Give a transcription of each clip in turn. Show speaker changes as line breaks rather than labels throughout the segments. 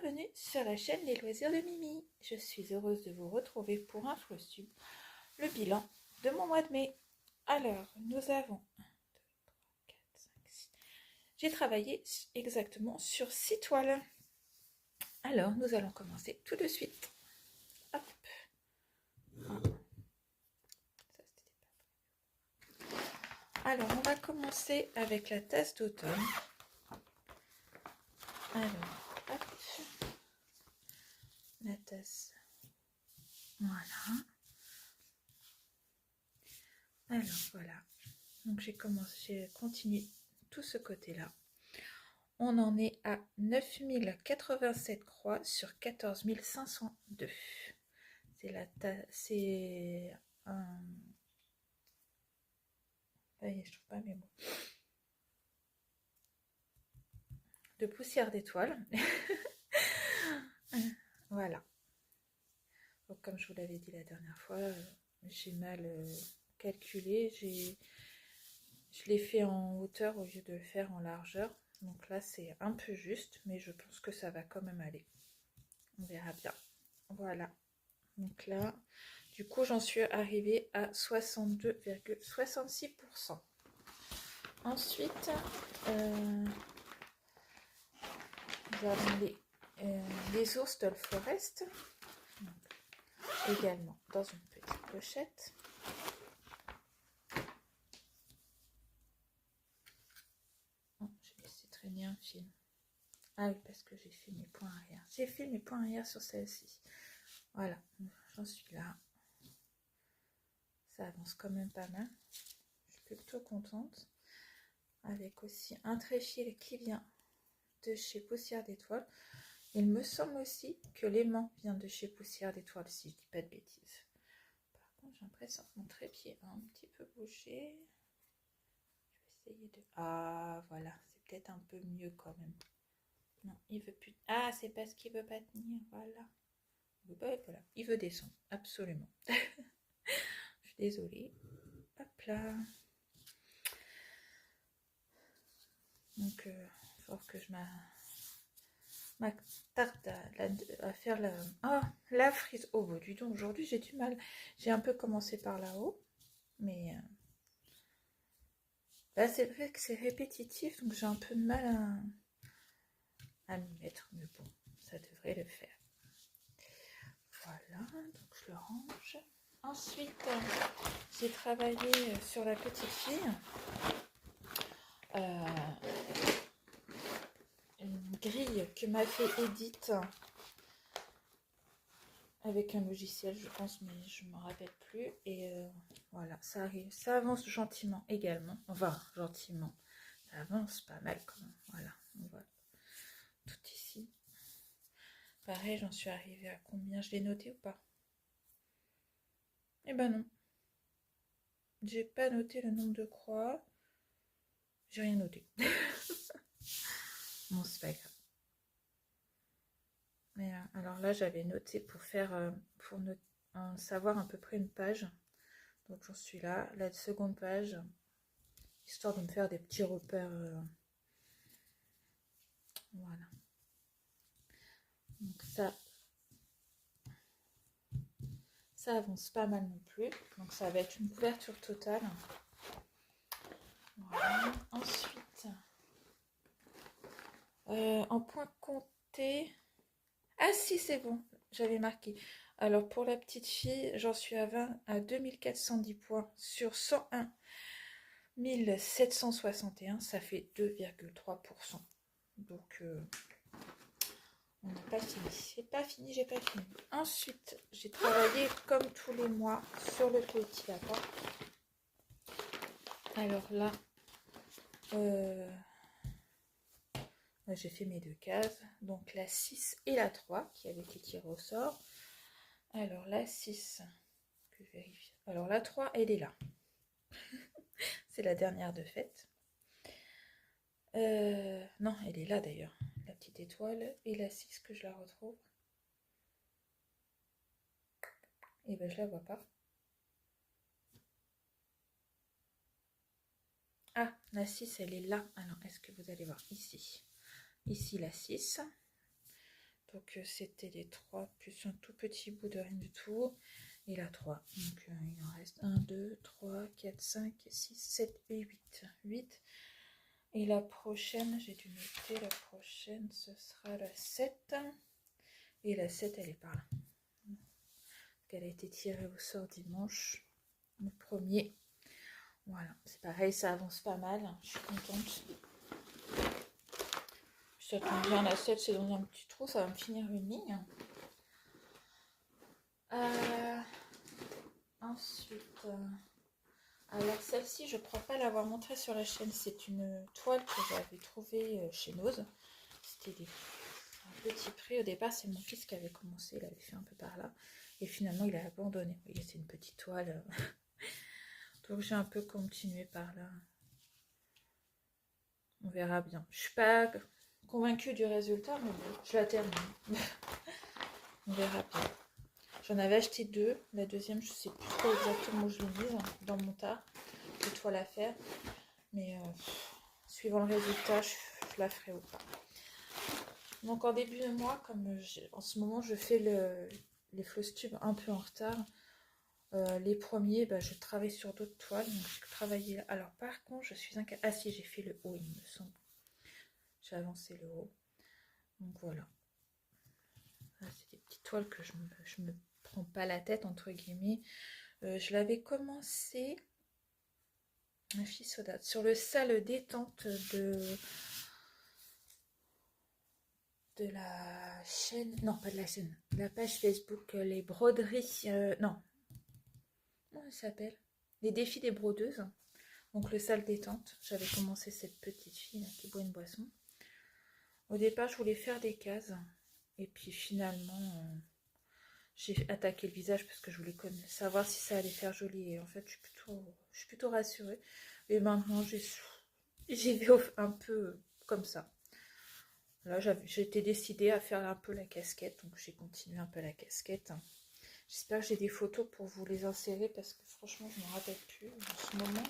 bienvenue sur la chaîne Les Loisirs de Mimi. Je suis heureuse de vous retrouver pour un flossu, le bilan de mon mois de mai. Alors, nous avons 1, 2, 3, 4, 5, 6. J'ai travaillé exactement sur 6 toiles. Alors, nous allons commencer tout de suite. Hop. Alors, on va commencer avec la tasse d'automne. Alors, hop. La tasse. Voilà. Alors, voilà. Donc, j'ai continué tout ce côté-là. On en est à 9087 croix sur 14 502. C'est un... je trouve pas mes mots. De poussière d'étoiles. Voilà. Donc, comme je vous l'avais dit la dernière fois, j'ai mal calculé. Je l'ai fait en hauteur au lieu de le faire en largeur. Donc là, c'est un peu juste, mais je pense que ça va quand même aller. On verra bien. Voilà. Donc là, du coup, j'en suis arrivée à 62,66%. Ensuite, nous avons les ours de Forest. Également dans une petite pochette. Oh, j'ai laissé traîner un film. Ah oui, parce que j'ai fait mes points arrière. J'ai fait mes points arrière sur celle-ci. Voilà, j'en suis là. Ça avance quand même pas mal. Je suis plutôt contente. Avec aussi un tréfil qui vient de chez Poussière d'étoiles. Il me semble aussi que l'aimant vient de chez Poussière d'étoiles, si je dis pas de bêtises. Par contre, j'ai l'impression que mon trépied a un petit peu bougé. Je vais essayer de... Ah, voilà, c'est peut-être un peu mieux quand même. Non, il veut plus... Ah, c'est parce qu'il veut pas tenir, voilà. Voilà, il veut descendre, absolument. Je suis désolée. Hop là. Donc, il faut que je m'attarde à faire la frise. Oh, bah, dis donc, aujourd'hui, j'ai du mal. J'ai un peu commencé par là-haut, mais là, c'est vrai que c'est répétitif, donc j'ai un peu de mal à m'y mettre, mais bon, ça devrait le faire. Voilà, donc je le range. Ensuite, j'ai travaillé sur la petite fille. Une grille que m'a fait Edith avec un logiciel, je pense, mais je ne me rappelle plus. Et voilà, ça arrive. Ça avance gentiment également. Enfin, gentiment. Ça avance pas mal quand même. Voilà, on voit tout ici. Pareil, j'en suis arrivée à combien? Je l'ai noté ou pas? Eh ben non. J'ai pas noté le nombre de croix. J'ai rien noté. Bon, c'est pas grave. Mais alors là, j'avais noté pour faire, savoir à peu près une page. Donc j'en suis là. La seconde page, histoire de me faire des petits repères. Voilà. Donc ça avance pas mal non plus. Donc ça va être une couverture totale. Voilà. Ensuite, en point compté. Ah si, c'est bon, j'avais marqué. Alors pour la petite fille, j'en suis à 2410 points sur 101 761, ça fait 2,3%. Donc on n'a pas fini. J'ai pas fini. Ensuite, j'ai travaillé comme tous les mois sur le petit lapin. Alors là, j'ai fait mes deux cases, donc la 6 et la 3 qui avaient été tirées au sort. Alors la 6, que je vérifie. Alors la 3, elle est là. C'est la dernière de fête. Non, elle est là d'ailleurs, la petite étoile. Et la 6 que je la retrouve. Et ben je la vois pas. Ah, la 6, elle est là. Alors, est-ce que vous allez voir ici? Ici, la 6. Donc c'était les 3 plus un tout petit bout de rien du tout. Et la 3. Donc il en reste 1, 2, 3, 4, 5, 6, 7 et 8. 8. Et la prochaine, j'ai dû noter, la prochaine ce sera la 7. Et la 7 elle est par là. Elle a été tirée au sort dimanche. Le premier. Voilà, c'est pareil, ça avance pas mal. Je suis contente. Ça tombe bien, la 7 c'est dans un petit trou, ça va me finir une ligne. Ensuite, alors celle-ci, je ne crois pas l'avoir montrée sur la chaîne. C'est une toile que j'avais trouvée chez Nose. C'était un petit prix. Au départ, c'est mon fils qui avait commencé. Il avait fait un peu par là. Et finalement, il a abandonné. Vous voyez, c'est une petite toile. Donc, j'ai un peu continué par là. On verra bien. Je ne suis pas convaincue du résultat, mais bon, je la termine. On verra bien. J'en avais acheté 2. La deuxième, je ne sais plus trop exactement où je l'ai mise dans mon tas de toile à faire. Mais suivant le résultat, je la ferai ou pas. Donc en début de mois, comme en ce moment, je fais les floss tubes un peu en retard. Les premiers, je travaille sur d'autres toiles. Donc j'ai travaillé là. Alors par contre, je suis incapable. Ah si, j'ai fait le haut, il me semble. J'ai avancé le haut. Donc voilà. C'est des petites toiles que je me prends pas la tête, entre guillemets. Je l'avais commencé sur le salle détente de la chaîne, non pas de la chaîne, de la page Facebook, les broderies, non, comment ça s'appelle? Les défis des brodeuses. Donc le salle détente, j'avais commencé cette petite fille là, qui boit une boisson. Au départ, je voulais faire des cases. Et puis finalement, j'ai attaqué le visage parce que je voulais savoir si ça allait faire joli. Et en fait, je suis plutôt rassurée. Et maintenant, j'y vais un peu comme ça. Là, j'étais décidée à faire un peu la casquette. Donc, j'ai continué un peu la casquette. J'espère que j'ai des photos pour vous les insérer parce que franchement, je ne me rappelle plus en ce moment.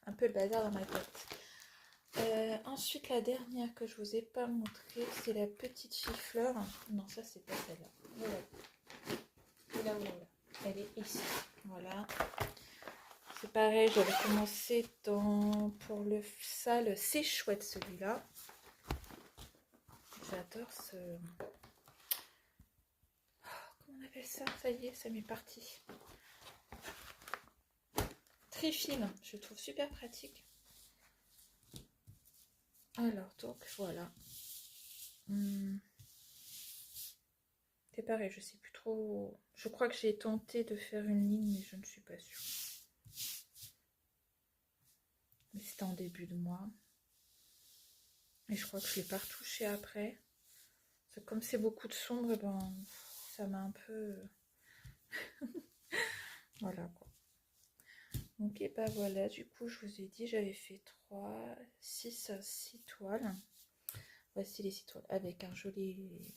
Un peu le bazar dans ma tête. Ensuite, la dernière que je vous ai pas montrée, c'est la petite chifleur. Non, ça, c'est pas celle-là. Voilà. Elle est ici. Voilà. C'est pareil, j'avais commencé pour le salle. C'est chouette celui-là. J'adore ce... Comment on appelle ça? Ça y est, ça m'est parti. Trifile, je le trouve super pratique. Alors, donc, voilà. C'est pareil, je sais plus trop. Je crois que j'ai tenté de faire une ligne, mais je ne suis pas sûre. Mais c'était en début de mois. Et je crois que je ne l'ai pas retouché après. Parce que comme c'est beaucoup de sombre, ça m'a un peu... voilà quoi. Donc et voilà, du coup je vous ai dit, j'avais fait 6 toiles. Voici les 6 toiles avec un joli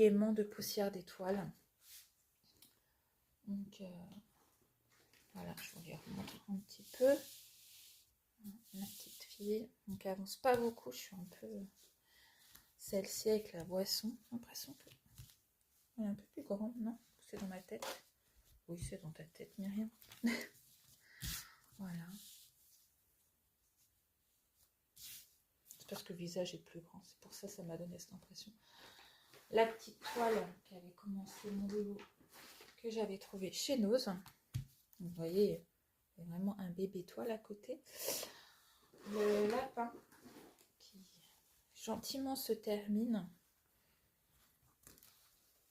aimant de poussière d'étoiles. Donc voilà, je vous les remontre un petit peu. La petite fille, donc elle avance pas beaucoup, je suis un peu celle-ci avec la boisson, j'ai l'impression que elle est un peu plus grande, non? C'est dans ma tête. Oui, c'est dans ta tête, Myriam. Voilà. C'est parce que le visage est plus grand, c'est pour ça que ça m'a donné cette impression. La petite toile qui avait commencé mon boulot, que j'avais trouvé chez Nose. Vous voyez, il y a vraiment un bébé toile à côté. Le lapin qui gentiment se termine.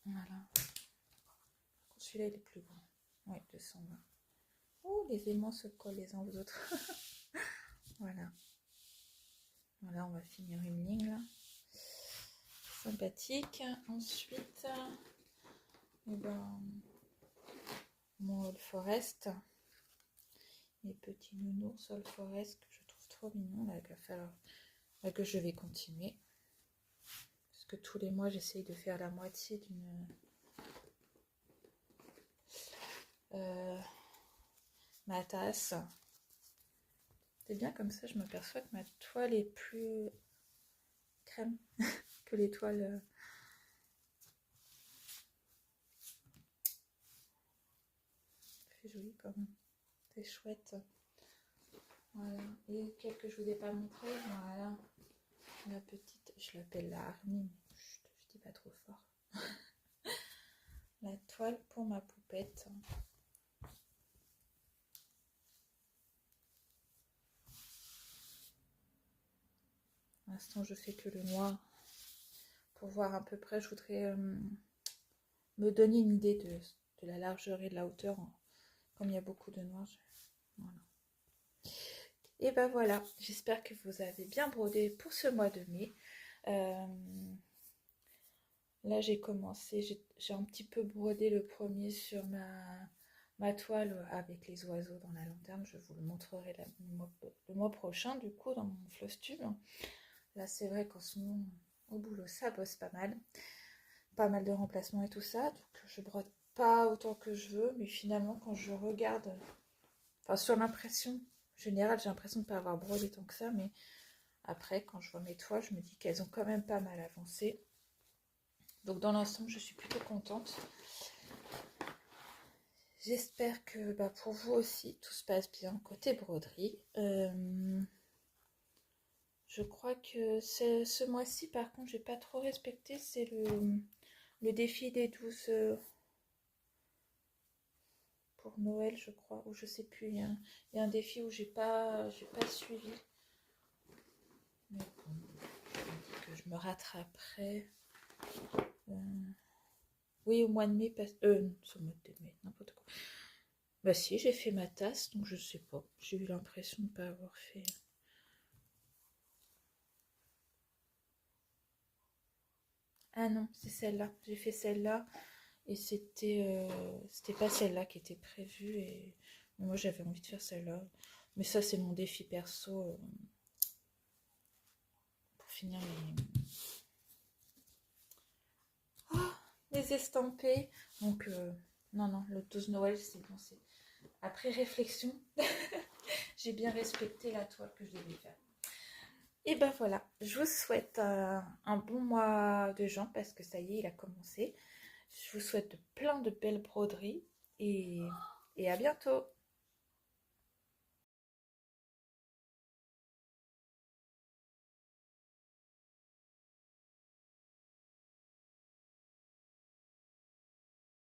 Voilà. Celui-là, il est plus grand. Oui, 220. Oh, les aimants se collent les uns aux autres. Voilà. Voilà, on va finir une ligne là. Sympathique. Ensuite, mon All Forest. Les petits nounours All Forest que je trouve trop mignons. Là, il va falloir que je vais continuer. Parce que tous les mois, j'essaye de faire la moitié d'une... ma tasse. C'est bien comme ça, je m'aperçois que ma toile est plus crème que les toiles. C'est joli quand même. C'est chouette. Voilà. Et quelques que je vous ai pas montré. Voilà. La petite, je l'appelle la Army, mais je dis pas trop fort. La toile pour ma poupette. Pour l'instant, je fais que le noir. Pour voir à peu près, je voudrais me donner une idée de la largeur et de la hauteur. Comme il y a beaucoup de noir, voilà. Et ben voilà, j'espère que vous avez bien brodé pour ce mois de mai. Là, j'ai commencé, j'ai un petit peu brodé le premier sur ma toile avec les oiseaux dans la lanterne. Je vous le montrerai le mois prochain, du coup, dans mon floss tube. Là, c'est vrai qu'en ce moment, au boulot, ça bosse pas mal. Pas mal de remplacements et tout ça. Donc, je brode pas autant que je veux. Mais finalement, quand je regarde, enfin, sur l'impression générale, j'ai l'impression de ne pas avoir brodé tant que ça. Mais après, quand je vois mes toiles, je me dis qu'elles ont quand même pas mal avancé. Donc dans l'ensemble, je suis plutôt contente. J'espère que pour vous aussi, tout se passe bien côté broderie. Je crois que ce mois-ci, par contre, j'ai pas trop respecté. C'est le défi des 12 pour Noël, je crois. Ou je sais plus. Il y a un défi où j'ai pas suivi. Mais bon, je me dis que je me rattraperai. Oui, au mois de mai, non, c'est au mois de mai, n'importe quoi. Bah si, j'ai fait ma tasse, donc je sais pas. J'ai eu l'impression de ne pas avoir fait. Ah non, c'est celle-là. J'ai fait celle-là et c'était pas celle-là qui était prévue et moi j'avais envie de faire celle-là. Mais ça c'est mon défi perso pour finir les estampés. Donc non, le 12 Noël c'est bon, c'est après réflexion. J'ai bien respecté la toile que je devais faire. Et ben voilà, je vous souhaite un bon mois de juin parce que ça y est, il a commencé. Je vous souhaite plein de belles broderies et à bientôt.